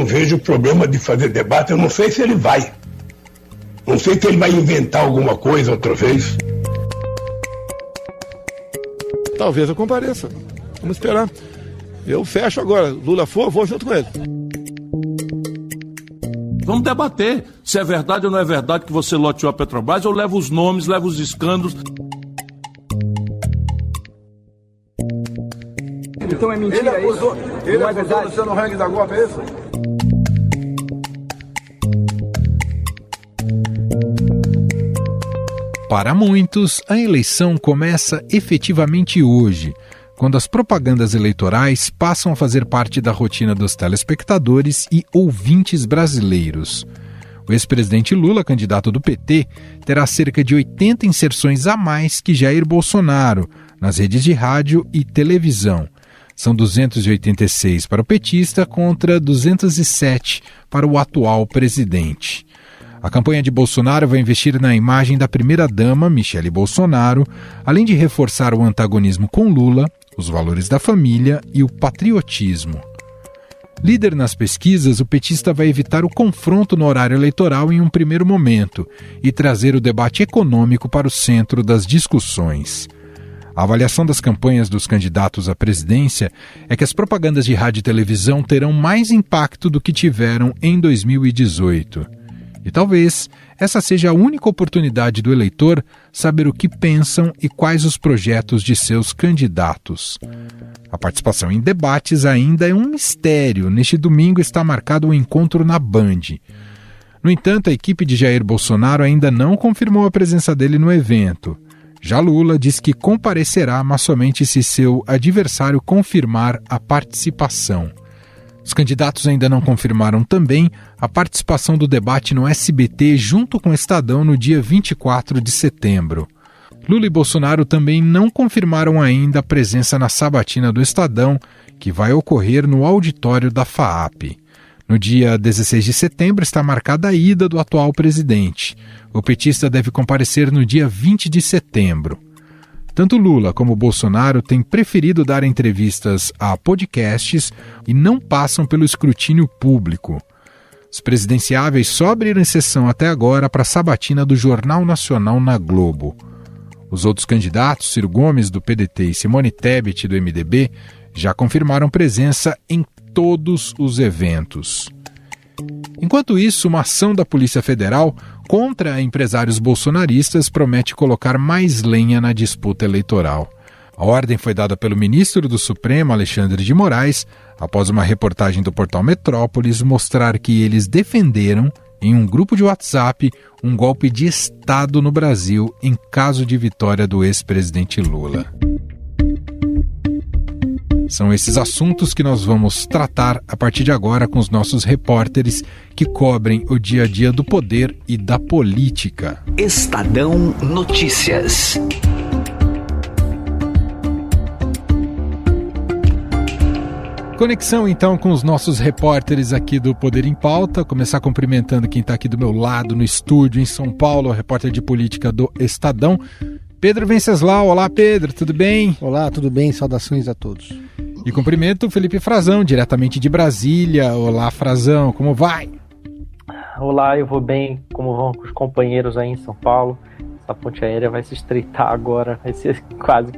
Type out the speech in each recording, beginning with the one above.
não vejo problema de fazer debate. Eu não sei se ele vai. Não sei se ele vai inventar alguma coisa outra vez. Talvez eu compareça. Vamos esperar. Eu fecho agora. Lula for, vou junto com ele. Vamos debater se é verdade ou não é verdade que você loteou a Petrobras. Eu levo os nomes, levo os escândalos. Então é mentira isso? Ele acusou o Luciano Hang da golpe, é isso? Para muitos, a eleição começa efetivamente hoje, quando as propagandas eleitorais passam a fazer parte da rotina dos telespectadores e ouvintes brasileiros. O ex-presidente Lula, candidato do PT, terá cerca de 80 inserções a mais que Jair Bolsonaro nas redes de rádio e televisão. São 286 para o petista contra 207 para o atual presidente. A campanha de Bolsonaro vai investir na imagem da primeira-dama, Michele Bolsonaro, além de reforçar o antagonismo com Lula, os valores da família e o patriotismo. Líder nas pesquisas, o petista vai evitar o confronto no horário eleitoral em um primeiro momento e trazer o debate econômico para o centro das discussões. A avaliação das campanhas dos candidatos à presidência é que as propagandas de rádio e televisão terão mais impacto do que tiveram em 2018. E talvez essa seja a única oportunidade do eleitor saber o que pensam e quais os projetos de seus candidatos. A participação em debates ainda é um mistério. Neste domingo está marcado um encontro na Band. No entanto, a equipe de Jair Bolsonaro ainda não confirmou a presença dele no evento. Já Lula diz que comparecerá, mas somente se seu adversário confirmar a participação. Os candidatos ainda não confirmaram também a participação do debate no SBT junto com o Estadão no dia 24 de setembro. Lula e Bolsonaro também não confirmaram ainda a presença na sabatina do Estadão, que vai ocorrer no auditório da FAAP. No dia 16 de setembro está marcada a ida do atual presidente. O petista deve comparecer no dia 20 de setembro. Tanto Lula como Bolsonaro têm preferido dar entrevistas a podcasts e não passam pelo escrutínio público. Os presidenciáveis só abriram exceção até agora para a sabatina do Jornal Nacional na Globo. Os outros candidatos, Ciro Gomes, do PDT, e Simone Tebet, do MDB, já confirmaram presença em todos os eventos. Enquanto isso, uma ação da Polícia Federal contra empresários bolsonaristas promete colocar mais lenha na disputa eleitoral. A ordem foi dada pelo ministro do Supremo, Alexandre de Moraes, após uma reportagem do portal Metrópolis mostrar que eles defenderam, em um grupo de WhatsApp, um golpe de Estado no Brasil em caso de vitória do ex-presidente Lula. São esses assuntos que nós vamos tratar a partir de agora com os nossos repórteres que cobrem o dia a dia do poder e da política. Estadão Notícias. Conexão então com os nossos repórteres aqui do Poder em Pauta. Começar cumprimentando quem está aqui do meu lado no estúdio em São Paulo, o repórter de política do Estadão, Pedro Venceslau. Olá, Pedro, tudo bem? Olá, tudo bem? Saudações a todos. E cumprimento o Felipe Frazão, diretamente de Brasília. Olá, Frazão, como vai? Olá, eu vou bem, como vão os companheiros aí em São Paulo. Essa ponte aérea vai se estreitar agora, vai ser quase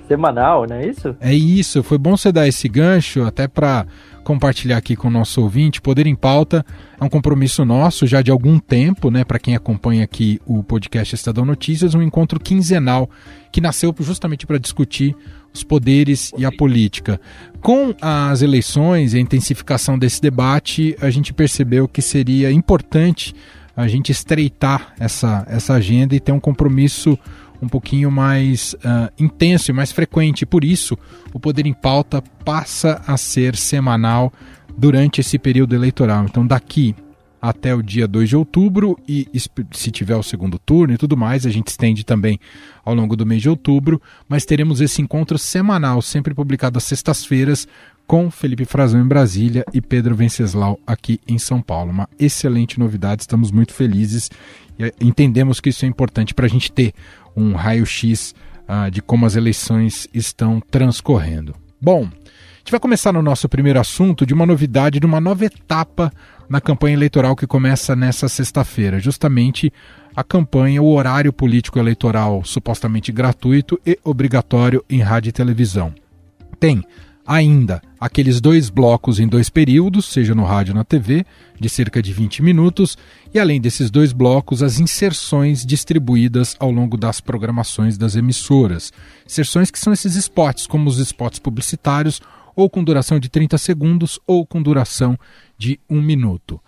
semanal, não é isso? É isso, foi bom você dar esse gancho, até para compartilhar aqui com o nosso ouvinte. Poder em Pauta é um compromisso nosso já de algum tempo, né? Para quem acompanha aqui o podcast Estadão Notícias, um encontro quinzenal que nasceu justamente para discutir os poderes e a política. Com as eleições e a intensificação desse debate, a gente percebeu que seria importante a gente estreitar essa agenda e ter um compromisso um pouquinho mais intenso e mais frequente. Por isso, o Poder em Pauta passa a ser semanal durante esse período eleitoral. Então, daqui até o dia 2 de outubro, e se tiver o segundo turno e tudo mais, a gente estende também ao longo do mês de outubro, mas teremos esse encontro semanal, sempre publicado às sextas-feiras, com Felipe Frazão em Brasília e Pedro Venceslau aqui em São Paulo. Uma excelente novidade, estamos muito felizes e entendemos que isso é importante para a gente ter um raio-x de como as eleições estão transcorrendo. Bom, gente vai começar no nosso primeiro assunto de uma novidade, de uma nova etapa na campanha eleitoral que começa nessa sexta-feira, justamente a campanha, o horário político eleitoral supostamente gratuito e obrigatório em rádio e televisão. Tem ainda aqueles 2 blocos em 2 períodos, seja no rádio ou na TV, de cerca de 20 minutos, e além desses 2 blocos, as inserções distribuídas ao longo das programações das emissoras. Inserções que são esses spots, como os spots publicitários, ou com duração de 30 segundos, ou com duração de 1 minuto.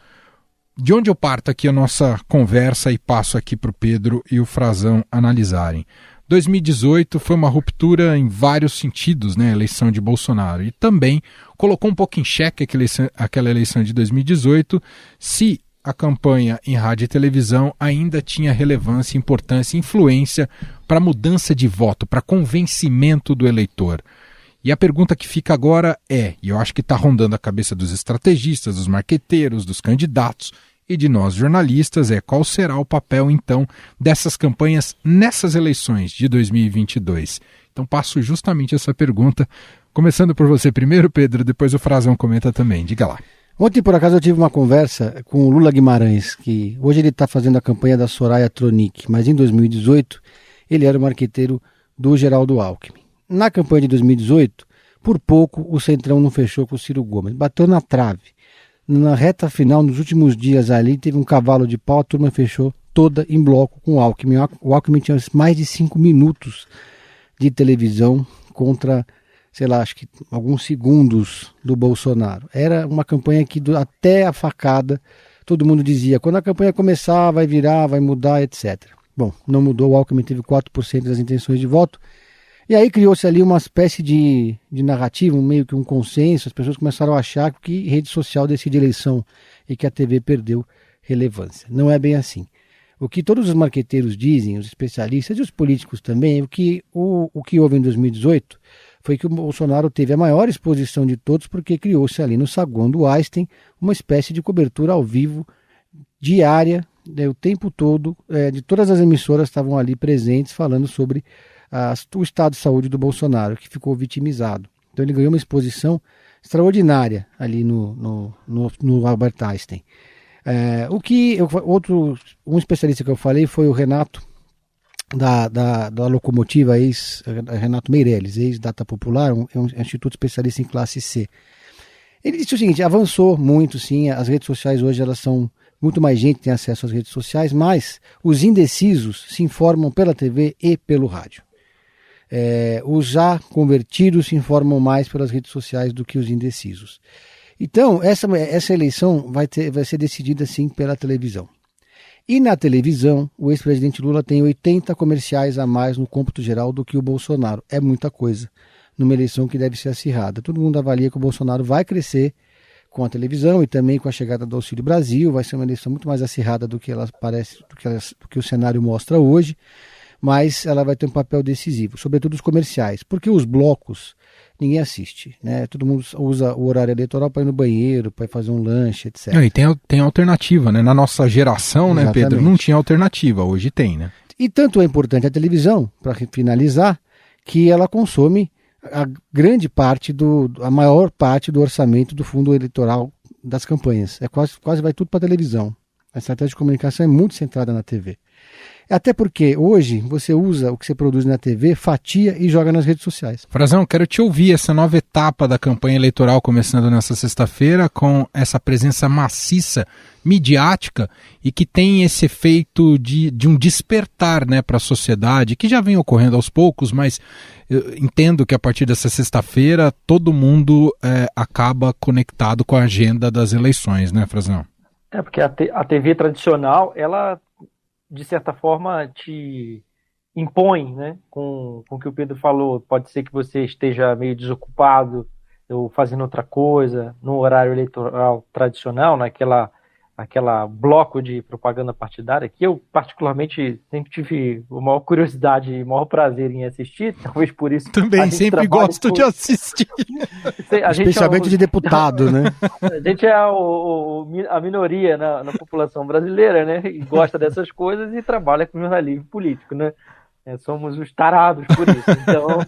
De onde eu parto aqui a nossa conversa e passo aqui para o Pedro e o Frazão analisarem. 2018 foi uma ruptura em vários sentidos, né, a eleição de Bolsonaro, e também colocou um pouco em xeque aquela eleição de 2018, se a campanha em rádio e televisão ainda tinha relevância, importância e influência para a mudança de voto, para convencimento do eleitor. E a pergunta que fica agora e eu acho que está rondando a cabeça dos estrategistas, dos marqueteiros, dos candidatos e de nós jornalistas, qual será o papel, então, dessas campanhas nessas eleições de 2022? Então passo justamente essa pergunta, começando por você primeiro, Pedro, depois o Frazão comenta também. Diga lá. Ontem, por acaso, eu tive uma conversa com o Lula Guimarães, que hoje ele está fazendo a campanha da Soraya Tronic, mas em 2018 ele era o marqueteiro do Geraldo Alckmin. Na campanha de 2018, por pouco o Centrão não fechou com o Ciro Gomes, bateu na trave. Na reta final, nos últimos dias ali, teve um cavalo de pau, a turma fechou toda em bloco com o Alckmin. O Alckmin tinha mais de 5 minutos de televisão contra, sei lá, acho que alguns segundos do Bolsonaro. Era uma campanha que até a facada, todo mundo dizia, quando a campanha começar, vai virar, vai mudar, etc. Bom, não mudou, o Alckmin teve 4% das intenções de voto. E aí criou-se ali uma espécie de narrativa, meio que um consenso, as pessoas começaram a achar que rede social decide eleição e que a TV perdeu relevância. Não é bem assim. O que todos os marqueteiros dizem, os especialistas e os políticos também, o que houve em 2018 foi que o Bolsonaro teve a maior exposição de todos porque criou-se ali no saguão do Einstein uma espécie de cobertura ao vivo diária, o tempo todo, de todas as emissoras estavam ali presentes falando sobre o estado de saúde do Bolsonaro, que ficou vitimizado. Então ele ganhou uma exposição extraordinária ali no Albert Einstein. Um especialista que eu falei foi o Renato, da Locomotiva, Renato Meirelles, ex-Data Popular, um instituto especialista em classe C. Ele disse o seguinte, avançou muito sim, as redes sociais hoje elas são, muito mais gente tem acesso às redes sociais, mas os indecisos se informam pela TV e pelo rádio. Os já convertidos se informam mais pelas redes sociais do que os indecisos. Então, essa eleição vai ser decidida, sim, pela televisão. E na televisão, o ex-presidente Lula tem 80 comerciais a mais no cômputo geral do que o Bolsonaro. É muita coisa numa eleição que deve ser acirrada. Todo mundo avalia que o Bolsonaro vai crescer com a televisão e também com a chegada do Auxílio Brasil. Vai ser uma eleição muito mais acirrada do que ela parece, do que o cenário mostra hoje. Mas ela vai ter um papel decisivo, sobretudo os comerciais, porque os blocos ninguém assiste, né? Todo mundo usa o horário eleitoral para ir no banheiro, para fazer um lanche, etc. E tem alternativa, né? Na nossa geração, exatamente, né, Pedro, não tinha alternativa, hoje tem, né? E tanto é importante a televisão, para finalizar, que ela consome a maior parte do orçamento do fundo eleitoral das campanhas. Quase vai tudo para a televisão. A estratégia de comunicação é muito centrada na TV. Até porque hoje você usa o que você produz na TV, fatia e joga nas redes sociais. Frazão, quero te ouvir essa nova etapa da campanha eleitoral começando nessa sexta-feira com essa presença maciça, midiática e que tem esse efeito de um despertar, né, para a sociedade, que já vem ocorrendo aos poucos, mas eu entendo que a partir dessa sexta-feira todo mundo acaba conectado com a agenda das eleições, né, Frazão? Porque a TV tradicional, ela de certa forma te impõe, né, com o que o Pedro falou. Pode ser que você esteja meio desocupado ou fazendo outra coisa no horário eleitoral tradicional, naquela bloco de propaganda partidária, que eu particularmente sempre tive a maior curiosidade e o maior prazer em assistir, talvez por isso... Também sempre gosto de assistir. Especialmente de deputado, né? A gente é a minoria na população brasileira, né? E gosta dessas coisas e trabalha com jornalismo político, né? Somos os tarados por isso. Então,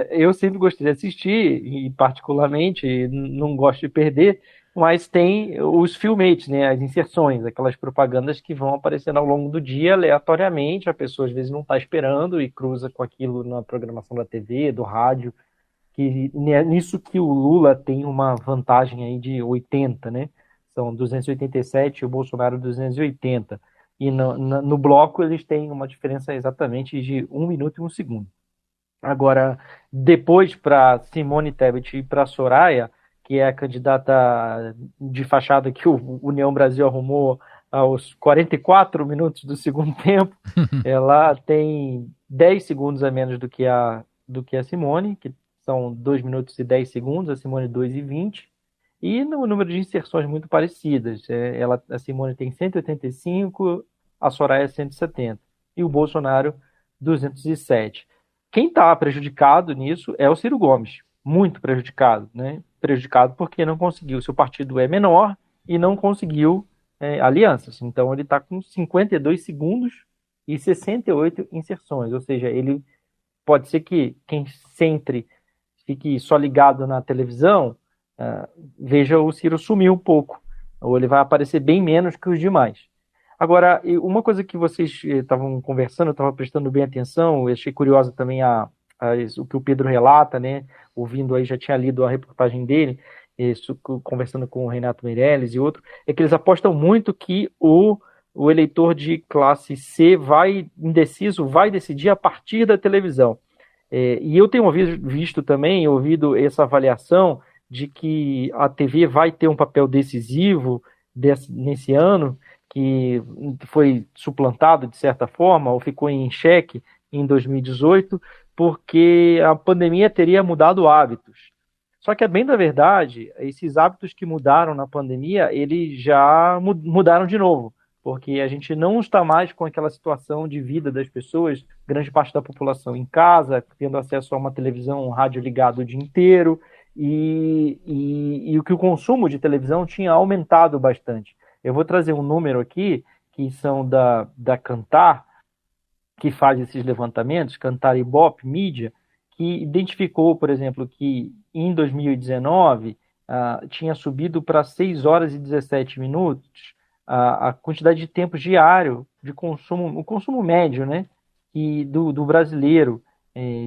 eu sempre gostei de assistir, e particularmente não gosto de perder, mas tem os filmetes, né, as inserções, aquelas propagandas que vão aparecendo ao longo do dia, aleatoriamente, a pessoa às vezes não está esperando e cruza com aquilo na programação da TV, do rádio, que nisso que o Lula tem uma vantagem aí de 80, né? São 287 e o Bolsonaro 280. E no bloco eles têm uma diferença exatamente de 1 minuto e 1 segundo. Agora, depois para Simone Tebet e para Soraya, que é a candidata de fachada que o União Brasil arrumou aos 44 minutos do segundo tempo, ela tem 10 segundos a menos do que a Simone, que são 2 minutos e 10 segundos, a Simone 2 e 20, e no número de inserções muito parecidas. A Simone tem 185, a Soraya 170, e o Bolsonaro 207. Quem está prejudicado nisso é o Ciro Gomes, muito prejudicado, né? Prejudicado porque não conseguiu, seu partido é menor e não conseguiu alianças. Então ele está com 52 segundos e 68 inserções, ou seja, ele pode ser que quem sempre fique só ligado na televisão, veja o Ciro sumir um pouco, ou ele vai aparecer bem menos que os demais. Agora, uma coisa que vocês estavam conversando, eu estava prestando bem atenção, eu achei curiosa também o que o Pedro relata, né? Ouvindo aí, já tinha lido a reportagem dele, conversando com o Renato Meirelles e outro, é que eles apostam muito que o eleitor de classe C indeciso vai decidir a partir da televisão. E eu tenho visto também, ouvido essa avaliação de que a TV vai ter um papel decisivo nesse ano, que foi suplantado de certa forma, ou ficou em xeque em 2018, porque a pandemia teria mudado hábitos. Só que, bem da verdade, esses hábitos que mudaram na pandemia, eles já mudaram de novo, porque a gente não está mais com aquela situação de vida das pessoas, grande parte da população em casa, tendo acesso a uma televisão, um rádio ligado o dia inteiro, e o que o consumo de televisão tinha aumentado bastante. Eu vou trazer um número aqui, que são da Kantar, que faz esses levantamentos, Kantar Ibope Mídia, que identificou, por exemplo, que em 2019 tinha subido para 6 horas e 17 minutos a quantidade de tempo diário de consumo, o consumo médio, né, do brasileiro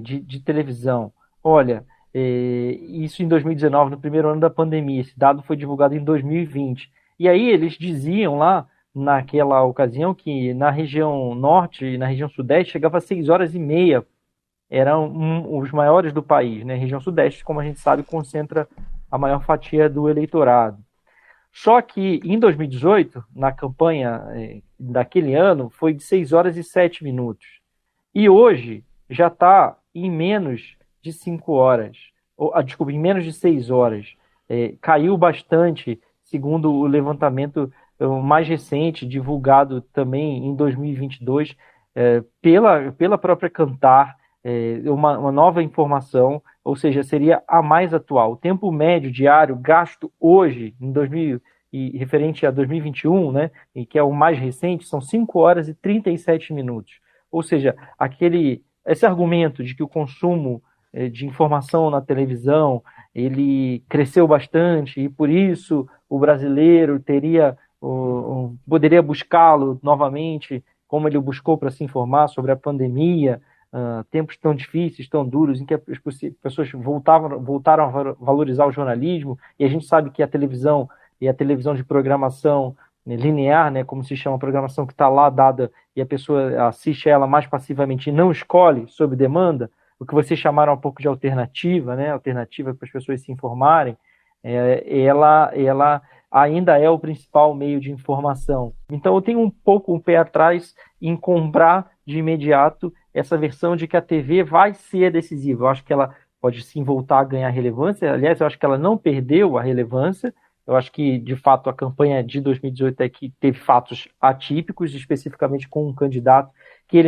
de televisão. Olha, isso em 2019, no primeiro ano da pandemia, esse dado foi divulgado em 2020. E aí eles diziam lá, naquela ocasião, que na região norte e na região sudeste chegava a 6 horas e meia. Eram os maiores do país, né? A região sudeste, como a gente sabe, concentra a maior fatia do eleitorado. Só que em 2018, na campanha daquele ano, foi de 6 horas e 7 minutos. E hoje já está em menos de 5 horas. Desculpa, em menos de 6 horas. Caiu bastante, segundo o levantamento mais recente, divulgado também em 2022, pela própria Kantar, uma nova informação, ou seja, seria a mais atual. O tempo médio diário gasto hoje, referente a 2021, né, e que é o mais recente, são 5 horas e 37 minutos. Ou seja, esse argumento de que o consumo de informação na televisão ele cresceu bastante e por isso o brasileiro poderia buscá-lo novamente, como ele buscou para se informar sobre a pandemia, tempos tão difíceis, tão duros, em que as pessoas voltaram a valorizar o jornalismo, e a gente sabe que a televisão e a televisão de programação linear, né, como se chama, a programação que está lá dada e a pessoa assiste ela mais passivamente e não escolhe sob demanda, o que vocês chamaram há pouco de alternativa, né, alternativa para as pessoas se informarem, ela ainda é o principal meio de informação. Então eu tenho um pouco o pé atrás em comprar de imediato essa versão de que a TV vai ser decisiva. Eu acho que ela pode sim voltar a ganhar relevância. Aliás, eu acho que ela não perdeu a relevância. Eu acho que, de fato, a campanha de 2018 é que teve fatos atípicos, especificamente com um candidato que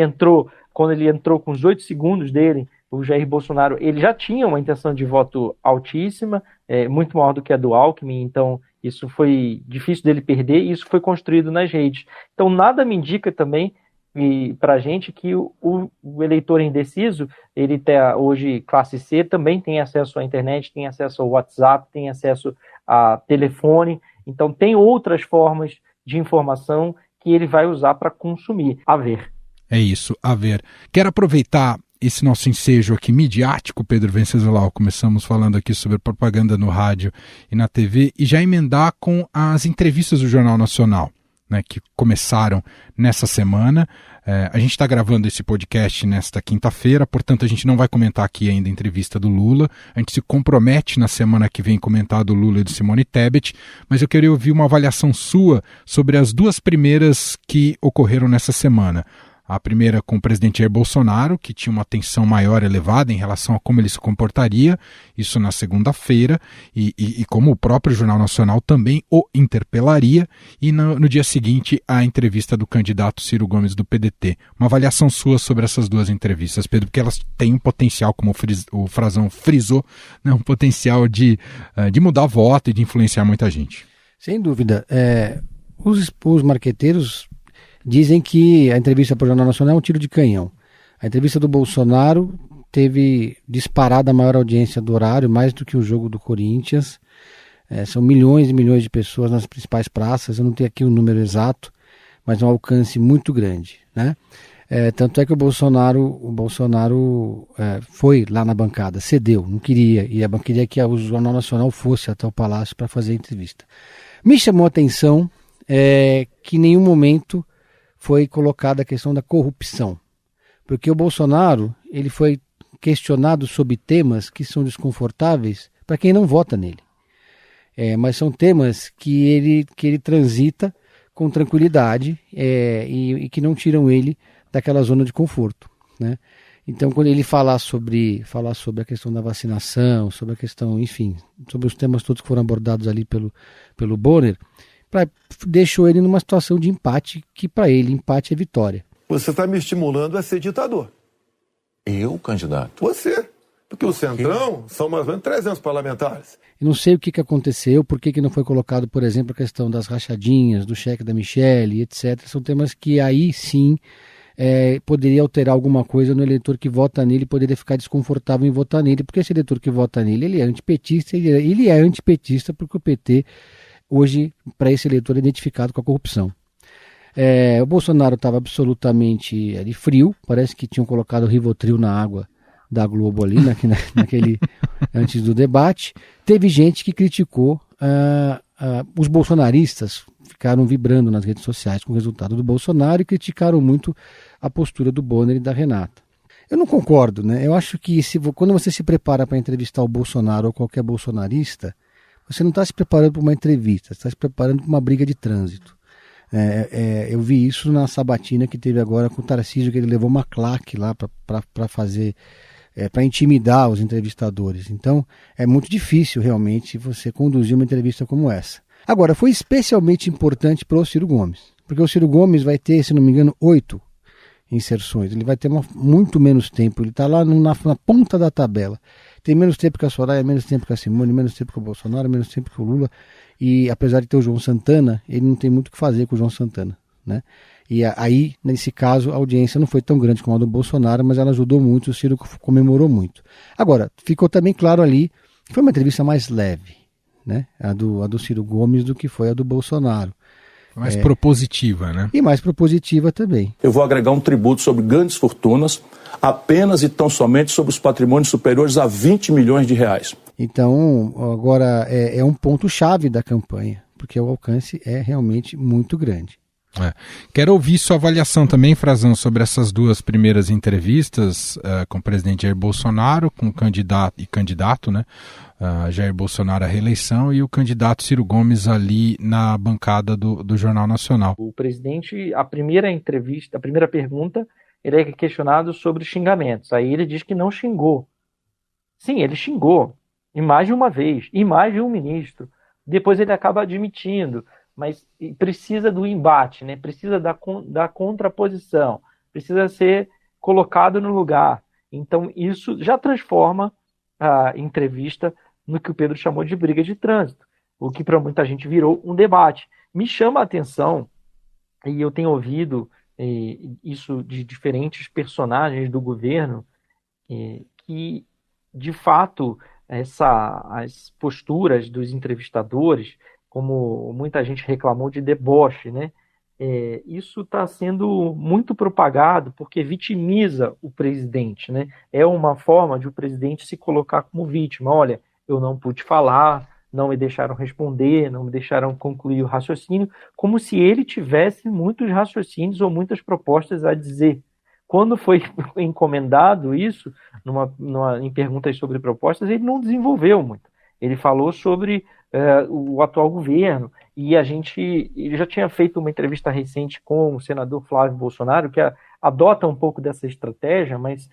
quando ele entrou com os 8 segundos dele, o Jair Bolsonaro, ele já tinha uma intenção de voto altíssima, muito maior do que a do Alckmin, então isso foi difícil dele perder e isso foi construído nas redes. Então nada me indica também e para a gente que o eleitor indeciso, ele tem hoje classe C, também tem acesso à internet, tem acesso ao WhatsApp, tem acesso a telefone, então tem outras formas de informação que ele vai usar para consumir. A ver. É isso, a ver. Quero aproveitar esse nosso ensejo aqui midiático, Pedro Venceslau, começamos falando aqui sobre propaganda no rádio e na TV, e já emendar com as entrevistas do Jornal Nacional, né, que começaram nessa semana. A gente está gravando esse podcast nesta quinta-feira, portanto a gente não vai comentar aqui ainda a entrevista do Lula. A gente se compromete na semana que vem comentar do Lula e do Simone Tebet, mas eu queria ouvir uma avaliação sua sobre as duas primeiras que ocorreram nessa semana. A primeira com o presidente Jair Bolsonaro, que tinha uma tensão maior, elevada em relação a como ele se comportaria, isso na segunda-feira, e como o próprio Jornal Nacional também o interpelaria, e no dia seguinte a entrevista do candidato Ciro Gomes do PDT. Uma avaliação sua sobre essas duas entrevistas, Pedro, porque elas têm um potencial, como o Frazão frisou, né, um potencial de mudar voto e de influenciar muita gente. Sem dúvida. Os marqueteiros dizem que a entrevista para o Jornal Nacional é um tiro de canhão. A entrevista do Bolsonaro teve disparada a maior audiência do horário, mais do que o jogo do Corinthians. São milhões e milhões de pessoas nas principais praças. Eu não tenho aqui o número exato, mas é um alcance muito grande, né? Tanto é que o Bolsonaro foi lá na bancada, cedeu, não queria, e queria que o Jornal Nacional fosse até o Palácio para fazer a entrevista. Me chamou a atenção que em nenhum momento foi colocada a questão da corrupção, porque o Bolsonaro ele foi questionado sobre temas que são desconfortáveis para quem não vota nele, mas são temas que ele transita com tranquilidade e que não tiram ele daquela zona de conforto, né? Então, quando ele falar sobre a questão da vacinação, sobre a questão, enfim, sobre os temas todos que foram abordados ali pelo Bonner, deixou ele numa situação de empate, que para ele empate é vitória. Você está me estimulando a ser ditador. Eu, candidato? Você. Porque o Centrão são mais ou menos 300 parlamentares. Eu não sei o que aconteceu, por que não foi colocado, por exemplo, a questão das rachadinhas, do cheque da Michelle, etc. São temas que aí sim poderia alterar alguma coisa no eleitor que vota nele, poderia ficar desconfortável em votar nele, porque esse eleitor que vota nele, ele é antipetista, ele é antipetista porque o PT hoje, para esse eleitor, é identificado com a corrupção. O Bolsonaro estava absolutamente frio, parece que tinham colocado o Rivotril na água da Globo ali, naquele antes do debate. Teve gente que criticou, os bolsonaristas ficaram vibrando nas redes sociais com o resultado do Bolsonaro e criticaram muito a postura do Bonner e da Renata. Eu não concordo, né? Eu acho que quando você se prepara para entrevistar o Bolsonaro ou qualquer bolsonarista, você não está se preparando para uma entrevista, você está se preparando para uma briga de trânsito. Eu vi isso na sabatina que teve agora com o Tarcísio, que ele levou uma claque lá para fazer, para intimidar os entrevistadores. Então, é muito difícil realmente você conduzir uma entrevista como essa. Agora, foi especialmente importante para o Ciro Gomes, porque o Ciro Gomes vai ter, se não me engano, 8 inserções. Ele vai ter muito menos tempo, ele está lá na ponta da tabela. Tem menos tempo que a Soraya, menos tempo que a Simone, menos tempo que o Bolsonaro, menos tempo que o Lula. E apesar de ter o João Santana, ele não tem muito o que fazer com o João Santana, né? E aí, nesse caso, a audiência não foi tão grande como a do Bolsonaro, mas ela ajudou muito, o Ciro comemorou muito. Agora, ficou também claro ali que foi uma entrevista mais leve, né? A do Ciro Gomes do que foi a do Bolsonaro. Mais propositiva, né? E mais propositiva também. Eu vou agregar um tributo sobre grandes fortunas, apenas e tão somente sobre os patrimônios superiores a 20 milhões de reais. Então, agora é um ponto-chave da campanha, porque o alcance é realmente muito grande. Quero ouvir sua avaliação também, Frazão, sobre essas duas primeiras entrevistas com o presidente Jair Bolsonaro, com o candidato, né? Jair Bolsonaro à reeleição, e o candidato Ciro Gomes ali na bancada do Jornal Nacional. O presidente, a primeira entrevista, a primeira pergunta, ele é questionado sobre xingamentos. Aí ele diz que não xingou. Sim, ele xingou, e mais de uma vez, e mais de um ministro. Depois ele acaba admitindo, mas precisa do embate, né? Precisa da contraposição, precisa ser colocado no lugar. Então isso já transforma a entrevista no que o Pedro chamou de briga de trânsito, o que para muita gente virou um debate. Me chama a atenção, e eu tenho ouvido isso de diferentes personagens do governo, que, de fato, as posturas dos entrevistadores, como muita gente reclamou de deboche, né? Isso está sendo muito propagado porque vitimiza o presidente, né? É uma forma de o presidente se colocar como vítima. Olha, eu não pude falar, não me deixaram responder, não me deixaram concluir o raciocínio, como se ele tivesse muitos raciocínios ou muitas propostas a dizer. Quando foi encomendado isso, em perguntas sobre propostas, ele não desenvolveu muito. Ele falou sobre o atual governo, e ele já tinha feito uma entrevista recente com o senador Flávio Bolsonaro, que adota um pouco dessa estratégia, mas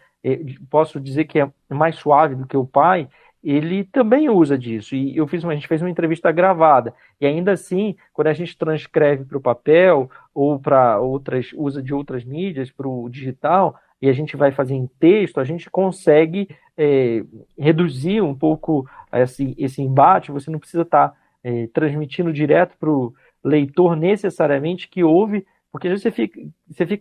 posso dizer que é mais suave do que o pai. Ele também usa disso, e a gente fez uma entrevista gravada, e ainda assim, quando a gente transcreve para o papel, ou para usa de outras mídias, para o digital, e a gente vai fazer em texto, a gente consegue reduzir um pouco esse embate. Você não precisa estar transmitindo direto para o leitor necessariamente que ouve, porque às vezes você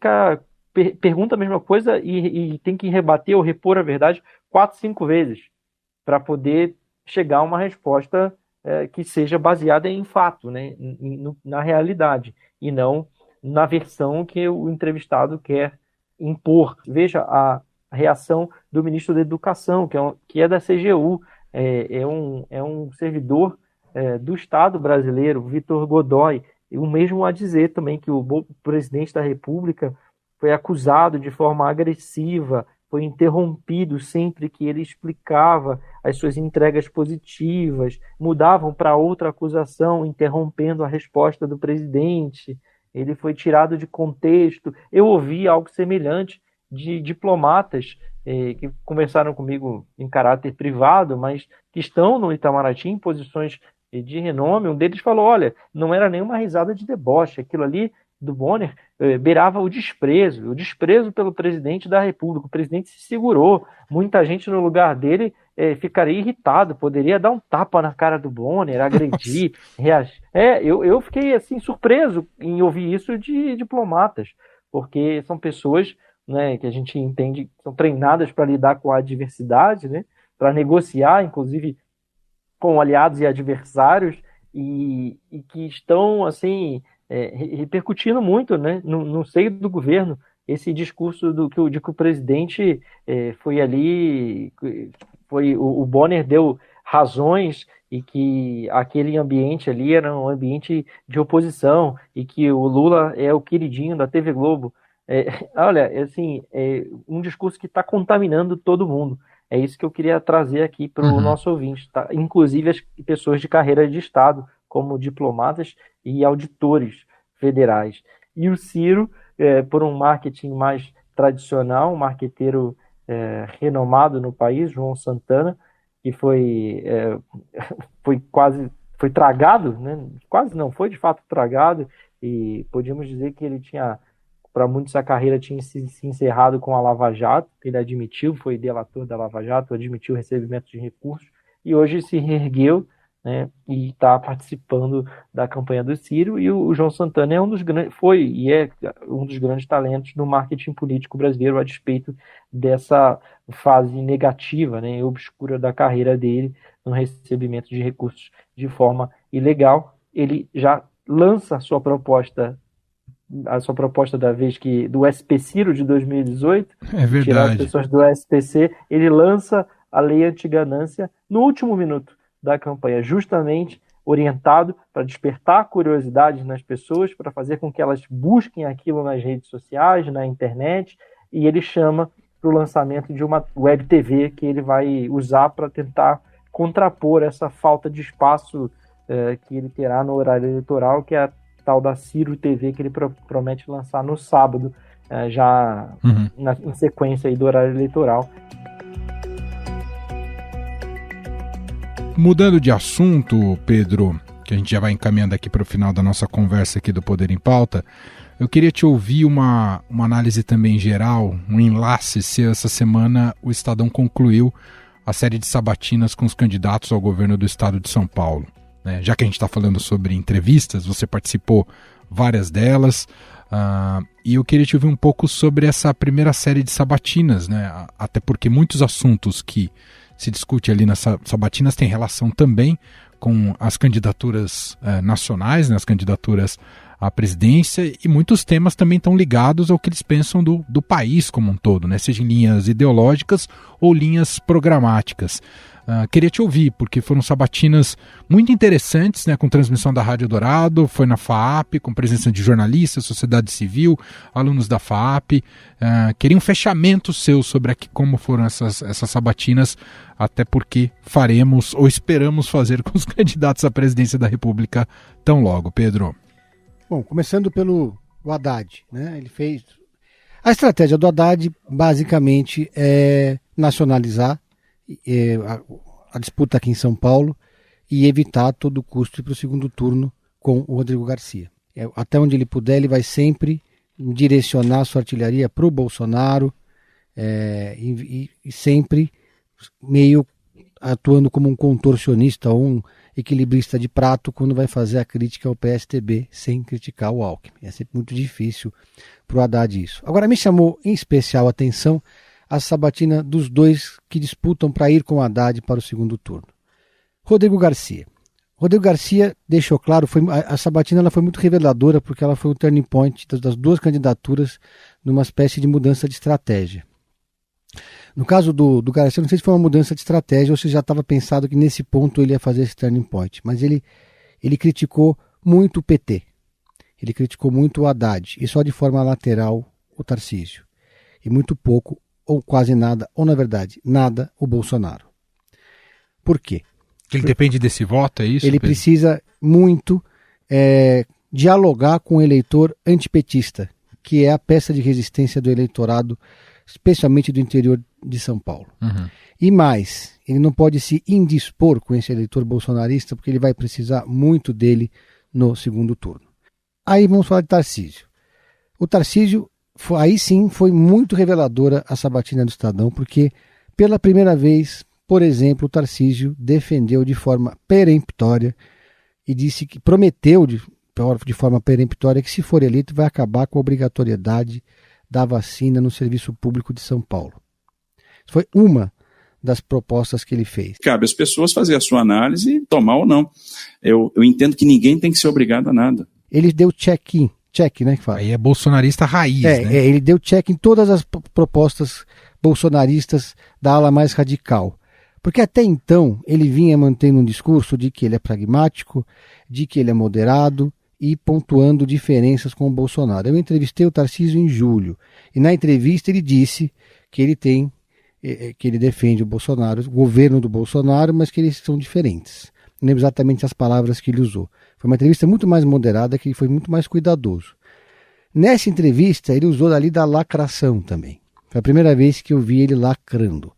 pergunta a mesma coisa e tem que rebater ou repor a verdade 4, 5 vezes, para poder chegar a uma resposta que seja baseada em fato, né? Na realidade, e não na versão que o entrevistado quer impor. Veja a reação do ministro da Educação, que é da CGU, é um servidor do Estado brasileiro, Vitor Godoy, e o mesmo a dizer também que o presidente da República foi acusado de forma agressiva, foi interrompido sempre que ele explicava as suas entregas positivas, mudavam para outra acusação, interrompendo a resposta do presidente. Ele foi tirado de contexto. Eu ouvi algo semelhante de diplomatas que conversaram comigo em caráter privado, mas que estão no Itamaraty em posições de renome. Um deles falou: olha, não era nenhuma risada de deboche, aquilo ali do Bonner beirava o desprezo pelo presidente da República. O presidente se segurou. Muita gente no lugar dele ficaria irritado, poderia dar um tapa na cara do Bonner, agredir, reagir. Eu fiquei assim surpreso em ouvir isso de diplomatas, porque são pessoas, né, que a gente entende que são treinadas para lidar com a adversidade, né, para negociar, inclusive, com aliados e adversários, e que estão assim repercutindo muito, né, no seio do governo, esse discurso de que o presidente foi ali, o Bonner deu razões, e que aquele ambiente ali era um ambiente de oposição, e que o Lula é o queridinho da TV Globo. Olha, assim, um discurso que está contaminando todo mundo. É isso que eu queria trazer aqui para o nosso ouvinte, tá? Inclusive as pessoas de carreira de Estado, como diplomatas e auditores federais. E o Ciro, por um marketing mais tradicional, um marqueteiro renomado no país, João Santana, que foi tragado, né? Quase não, foi de fato tragado, e podíamos dizer que ele tinha, para muitos, a carreira tinha se encerrado com a Lava Jato. Ele admitiu, foi delator da Lava Jato, admitiu o recebimento de recursos, e hoje se reergueu, né, e está participando da campanha do Ciro. E o João Santana é um dos grandes talentos no marketing político brasileiro, a despeito dessa fase negativa, né, obscura da carreira dele no recebimento de recursos de forma ilegal. Ele já lança a sua proposta da vez que do SP Ciro de 2018, tirar as pessoas do SPC. Ele lança a lei antiganância no último minuto da campanha, justamente orientado para despertar curiosidade nas pessoas, para fazer com que elas busquem aquilo nas redes sociais, na internet, e ele chama para o lançamento de uma web TV que ele vai usar para tentar contrapor essa falta de espaço que ele terá no horário eleitoral, que é a tal da Ciro TV, que ele promete lançar no sábado, já em sequência aí do horário eleitoral. Mudando de assunto, Pedro, que a gente já vai encaminhando aqui para o final da nossa conversa aqui do Poder em Pauta, eu queria te ouvir uma análise também geral, um enlace, se essa semana o Estadão concluiu a série de sabatinas com os candidatos ao governo do estado de São Paulo. Já que a gente está falando sobre entrevistas, você participou várias delas. E eu queria te ouvir um pouco sobre essa primeira série de sabatinas, né? Até porque muitos assuntos que se discute ali nas sabatinas têm relação também com as candidaturas nacionais, né? As candidaturas à presidência, e muitos temas também estão ligados ao que eles pensam do país como um todo, né? Seja em linhas ideológicas ou linhas programáticas. Queria te ouvir, porque foram sabatinas muito interessantes, né, com transmissão da Rádio Dourado, foi na FAAP, com presença de jornalistas, sociedade civil, alunos da FAAP. Queria um fechamento seu sobre como foram essas sabatinas, até porque faremos ou esperamos fazer com os candidatos à presidência da República tão logo. Pedro. Bom, começando pelo Haddad, né? Ele fez... A estratégia do Haddad, basicamente, é nacionalizar a disputa aqui em São Paulo e evitar a todo custo ir para o segundo turno com o Rodrigo Garcia. Até onde ele puder, ele vai sempre direcionar a sua artilharia para o Bolsonaro e sempre meio atuando como um contorcionista ou um equilibrista de prato quando vai fazer a crítica ao PSDB sem criticar o Alckmin. É sempre muito difícil para o Haddad isso. Agora, me chamou em especial a atenção a sabatina dos dois que disputam para ir com o Haddad para o segundo turno. Rodrigo Garcia. Rodrigo Garcia deixou claro, a sabatina ela foi muito reveladora porque ela foi o turning point das duas candidaturas numa espécie de mudança de estratégia. No caso do Garcia, não sei se foi uma mudança de estratégia ou se já estava pensado que nesse ponto ele ia fazer esse turning point, mas ele criticou muito o PT, ele criticou muito o Haddad e só de forma lateral o Tarcísio, e muito pouco ou quase nada, ou na verdade nada, o Bolsonaro. Por quê? Ele depende desse voto, é isso? Ele Pedro? precisa muito dialogar com o eleitor antipetista, que é a peça de resistência do eleitorado, especialmente do interior de São Paulo. Uhum. E mais, ele não pode se indispor com esse eleitor bolsonarista, porque ele vai precisar muito dele no segundo turno. Aí vamos falar de Tarcísio. O Tarcísio, aí sim, foi muito reveladora a sabatina do Estadão, porque pela primeira vez, por exemplo, o Tarcísio defendeu de forma peremptória e disse que prometeu de forma peremptória que, se for eleito, vai acabar com a obrigatoriedade da vacina no serviço público de São Paulo. Foi uma das propostas que ele fez. Cabe às pessoas fazer a sua análise e tomar ou não. Eu entendo que ninguém tem que ser obrigado a nada. Ele deu check, né, que fala. Aí é bolsonarista raiz, né? Ele deu check em todas as propostas bolsonaristas da ala mais radical. Porque até então ele vinha mantendo um discurso de que ele é pragmático, de que ele é moderado e pontuando diferenças com o Bolsonaro. Eu entrevistei o Tarcísio em julho e na entrevista ele disse que ele defende o Bolsonaro, o governo do Bolsonaro, mas que eles são diferentes. Não lembro exatamente as palavras que ele usou. Foi uma entrevista muito mais moderada, que ele foi muito mais cuidadoso. Nessa entrevista ele usou ali da lacração também. Foi a primeira vez que eu vi ele lacrando.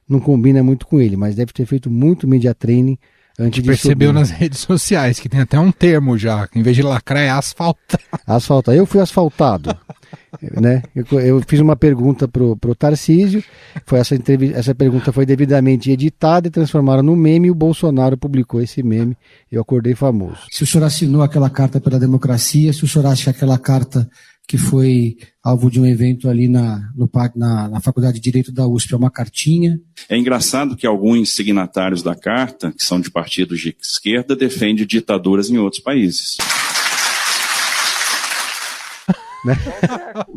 Não combina muito com ele, mas deve ter feito muito media training antes de percebeu subir. Nas redes sociais, que tem até um termo já, que em vez de lacrar é asfaltar. Asfaltar. Eu fui asfaltado. Né? Eu fiz uma pergunta pro Tarcísio, essa pergunta foi devidamente editada e transformaram no meme, e o Bolsonaro publicou esse meme, eu acordei famoso. Se o senhor assinou aquela carta pela democracia, se o senhor acha que aquela carta que foi alvo de um evento ali na Faculdade de Direito da USP é uma cartinha? É engraçado que alguns signatários da carta, que são de partidos de esquerda, defendem ditaduras em outros países.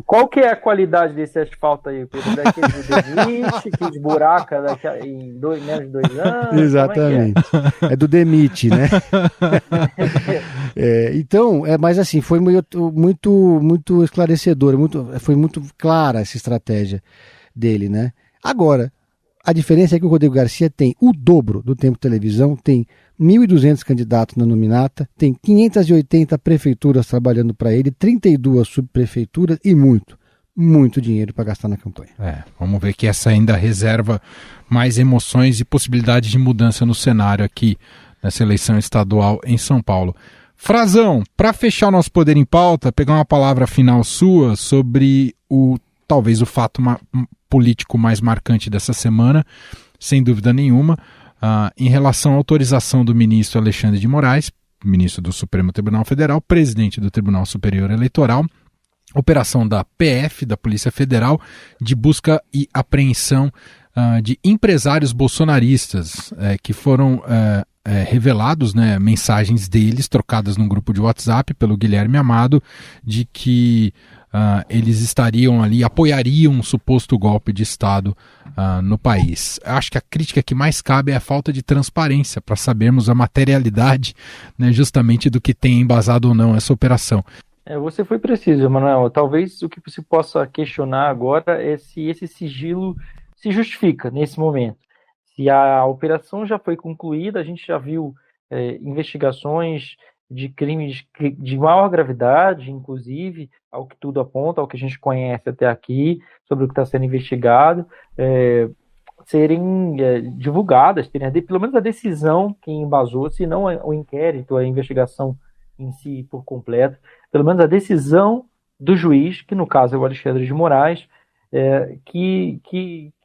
Qual que é a qualidade desse asfalto aí, Pedro? Daquele do Demite, que desburaca em menos de 2 anos? Exatamente. É do Demite, né? Então, mas assim, foi muito esclarecedor, foi muito clara essa estratégia dele, né? Agora, a diferença é que o Rodrigo Garcia tem o dobro do tempo de televisão, tem 1.200 candidatos na nominata, tem 580 prefeituras trabalhando para ele, 32 subprefeituras e muito dinheiro para gastar na campanha. Vamos ver que essa ainda reserva mais emoções e possibilidades de mudança no cenário aqui nessa eleição estadual em São Paulo. Frazão, para fechar o nosso Poder em Pauta, pegar uma palavra final sua sobre talvez o fato político mais marcante dessa semana, sem dúvida nenhuma, em relação à autorização do ministro Alexandre de Moraes, ministro do Supremo Tribunal Federal, presidente do Tribunal Superior Eleitoral, operação da PF, da Polícia Federal, de busca e apreensão de empresários bolsonaristas que foram revelados, né, mensagens deles trocadas num grupo de WhatsApp pelo Guilherme Amado, de que eles estariam ali, apoiariam um suposto golpe de Estado no país. Acho que a crítica que mais cabe é a falta de transparência para sabermos a materialidade, né, justamente do que tem embasado ou não essa operação. Você foi preciso, Emanuel. Talvez o que se possa questionar agora é se esse sigilo se justifica nesse momento. Se a operação já foi concluída, a gente já viu investigações de crimes de maior gravidade, inclusive, ao que tudo aponta, ao que a gente conhece até aqui, sobre o que está sendo investigado, serem divulgadas, terem pelo menos a decisão que embasou, se não o inquérito, a investigação em si por completo, pelo menos a decisão do juiz, que no caso é o Alexandre de Moraes, que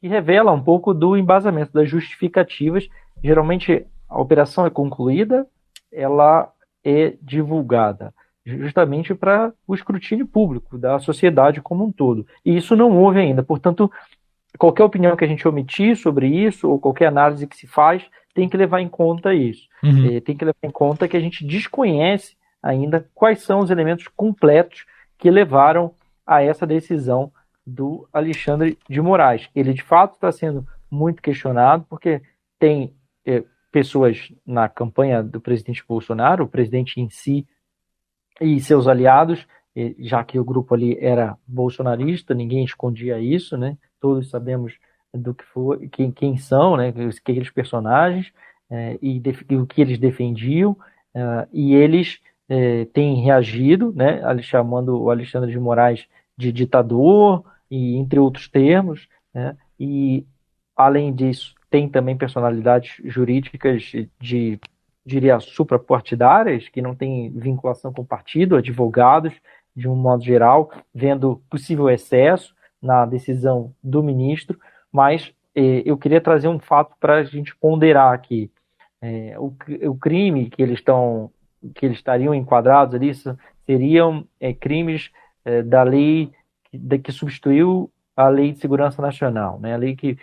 revela um pouco do embasamento das justificativas. Geralmente a operação é concluída, ela é divulgada, justamente para o escrutínio público da sociedade como um todo. E isso não houve ainda. Portanto, qualquer opinião que a gente omitir sobre isso, ou qualquer análise que se faz, tem que levar em conta isso. Tem que levar em conta que a gente desconhece ainda quais são os elementos completos que levaram a essa decisão do Alexandre de Moraes. Ele, de fato, está sendo muito questionado, porque tem pessoas na campanha do presidente Bolsonaro, o presidente em si e seus aliados, já que o grupo ali era bolsonarista, ninguém escondia isso, né? Todos sabemos do que foi, quem são, né? Aqueles personagens e o que eles defendiam, e eles têm reagido, né? Chamando o Alexandre de Moraes de ditador, e entre outros termos, né? E além disso, tem também personalidades jurídicas diria, suprapartidárias, que não têm vinculação com o partido, advogados, de um modo geral, vendo possível excesso na decisão do ministro, mas eu queria trazer um fato para a gente ponderar aqui. O crime que eles estariam enquadrados ali seriam crimes da lei que substituiu a Lei de Segurança Nacional, né? A lei que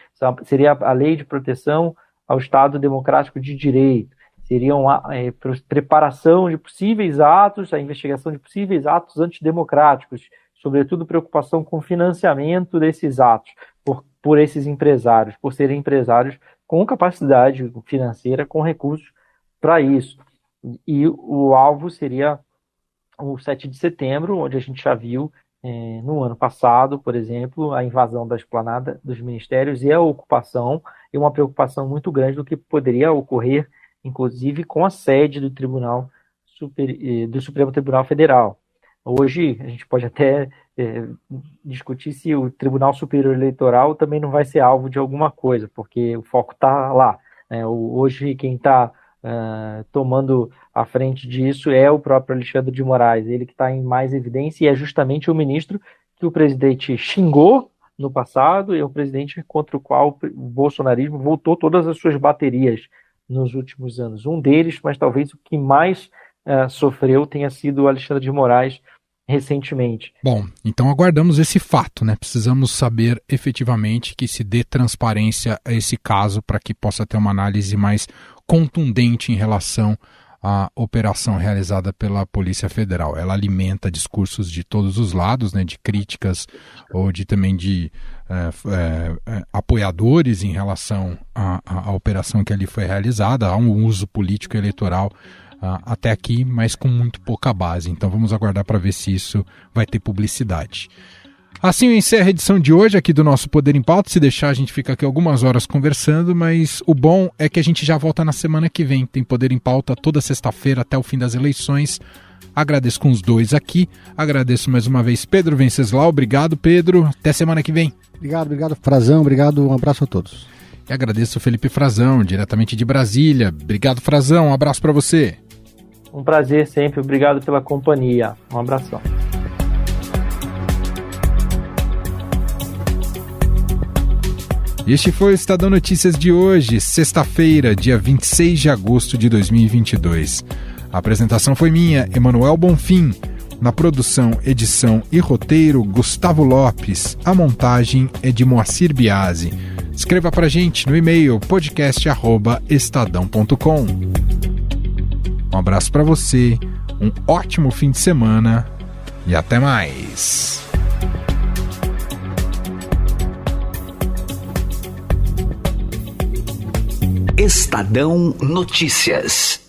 seria a Lei de Proteção ao Estado Democrático de Direito. Seriam preparação de possíveis atos, a investigação de possíveis atos antidemocráticos, sobretudo preocupação com o financiamento desses atos por esses empresários, por serem empresários com capacidade financeira, com recursos para isso. E o alvo seria o 7 de setembro, onde a gente já viu no ano passado, por exemplo, a invasão da esplanada dos ministérios e a ocupação, e uma preocupação muito grande do que poderia ocorrer, inclusive com a sede do do Supremo Tribunal Federal. Hoje, a gente pode até discutir se o Tribunal Superior Eleitoral também não vai ser alvo de alguma coisa, porque o foco está lá, né? Hoje, quem está tomando a frente disso é o próprio Alexandre de Moraes, ele que está em mais evidência, e é justamente o ministro que o presidente xingou no passado, e é o presidente contra o qual o bolsonarismo voltou todas as suas baterias nos últimos anos. Um deles, mas talvez o que mais sofreu, tenha sido o Alexandre de Moraes recentemente. Bom, então aguardamos esse fato, né? Precisamos saber efetivamente que se dê transparência a esse caso para que possa ter uma análise mais contundente em relação à operação realizada pela Polícia Federal. Ela alimenta discursos de todos os lados, né? De críticas ou também de apoiadores em relação à operação que ali foi realizada. Há um uso político e eleitoral até aqui, mas com muito pouca base. Então vamos aguardar para ver se isso vai ter publicidade. Assim eu encerro a edição de hoje aqui do nosso Poder em Pauta. Se deixar, a gente fica aqui algumas horas conversando, mas o bom é que a gente já volta na semana que vem. Tem Poder em Pauta toda sexta-feira até o fim das eleições. Agradeço com os dois aqui. Agradeço mais uma vez Pedro Venceslau. Obrigado, Pedro. Até semana que vem. Obrigado, Frazão. Obrigado, um abraço a todos. E agradeço o Felipe Frazão, diretamente de Brasília. Obrigado, Frazão. Um abraço para você. Um prazer sempre, obrigado pela companhia. Um abração. Este foi o Estadão Notícias de hoje, sexta-feira, dia 26 de agosto de 2022. A apresentação foi minha, Emanuel Bonfim. Na produção, edição e roteiro, Gustavo Lopes. A montagem é de Moacir Biasi. Escreva pra gente no e-mail podcast@estadão.com. Um abraço para você, um ótimo fim de semana e até mais. Estadão Notícias.